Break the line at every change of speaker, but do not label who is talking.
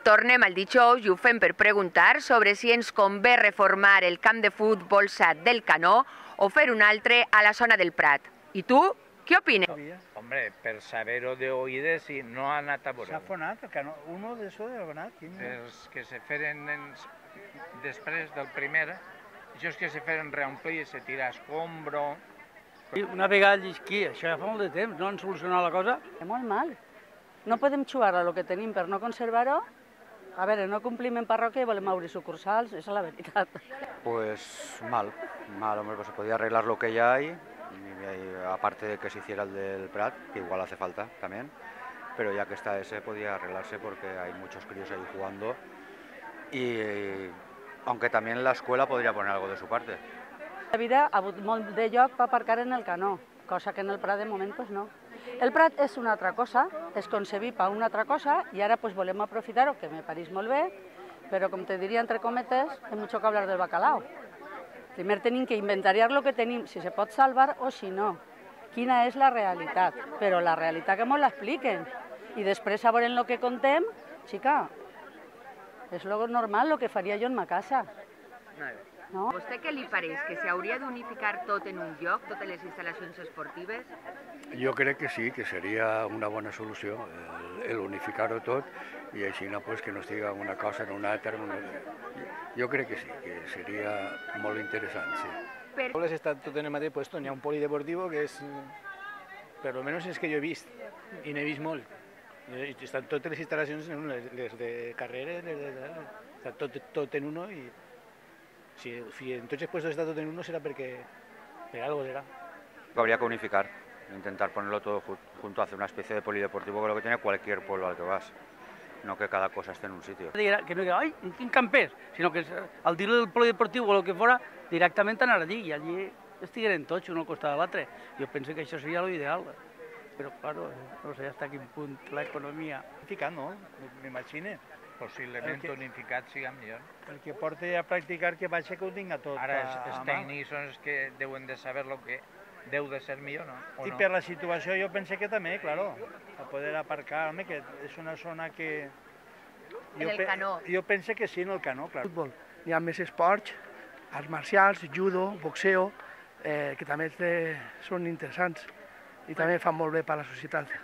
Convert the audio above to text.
Tornem al dijous i ho fem per preguntar sobre si ens convé reformar el camp de futbol SAT del Canó o fer un altre a la zona del Prat. I tu, què opines?
Hombre, per saber-ho d'oïdes, sí, no ha anat a veure.
S'ha fonat el Canó? Uno d'això ha anat?
Els que se feren després del primer, això és que se feren reomplir, se tira escombro...
Una vegada llisquí, això ja fa molt de temps, no han solucionat la cosa?
Molt mal. No podem jugar a lo que tenim per no conservar-ho. A veure, no complim en parròquia i volem obrir sucursals, esa es la veritat.
Pues mal, hombre, pues se podía arreglar lo que ya hay, aparte de que se hiciera el del Prat, que igual hace falta también, pero ya que está ese podía arreglarse porque hay muchos críos ahí jugando y aunque también la escuela podría poner algo de su parte.
La vida ha hagut molt de lloc per aparcar en el Canó, cosa que en el Prat de moment pues no. El Prat és una altra cosa, és concebit per una altra cosa i ara pues volem aprofitar-ho, que me pareix molt bé, però com te diria entre cometes, hay mucho que hablar del bacalao. Primer tenim que inventariar lo que tenim, si se pot salvar o si no. Quina és la realitat, però la realitat que ens l'expliquen. I després a veure en lo que contem, xica, és lo normal, lo que faria jo en ma casa.
No? A vostè què li pareix? Que s'hauria d'unificar tot en un lloc, totes les instal·lacions esportives?
Jo crec que sí, que seria una bona solució el unificar-ho tot i així pues, que no estigui una cosa en una altra. Jo crec que sí, que seria molt interessant, sí.
Les escoles estan tot en el mateix lloc, hi ha un polideportiu que és, per almenys és que jo he vist, i n'he vist molt. Estan totes les instal·lacions, les de carreres, està tot en uno i si en tots els puestos está todo en uno será porque algo será.
Habría que unificar, intentar ponerlo todo junto, hacer una especie de polideportivo que lo que tiene cualquier pueblo al que vas, no que cada cosa esté en un sitio.
Que no diga, ai, en quin camp és, sinó que al dir del polideportiu o el que fora, directament anar allí, i allí estigueren tots, un al costat de l'altre. Jo penso que això seria l'ideal, però, claro, no sé fins a quin punt l'economia...
Unificat, no? M'imagine. Possiblement unificat siga millor.
El que porti a practicar que vagi que ho tinga tot.
Ara els tècnics són els que deuen de saber el que deu de ser millor, no?
I per la situació jo penso que també, claro, a poder aparcar, home, que és una zona que...
En el Canó.
Jo penso que sí, en el Canó, clar.
Futbol. Hi ha més esports, arts marcials, judo, boxeo, que també són interessants i també fan molt bé per a la societat.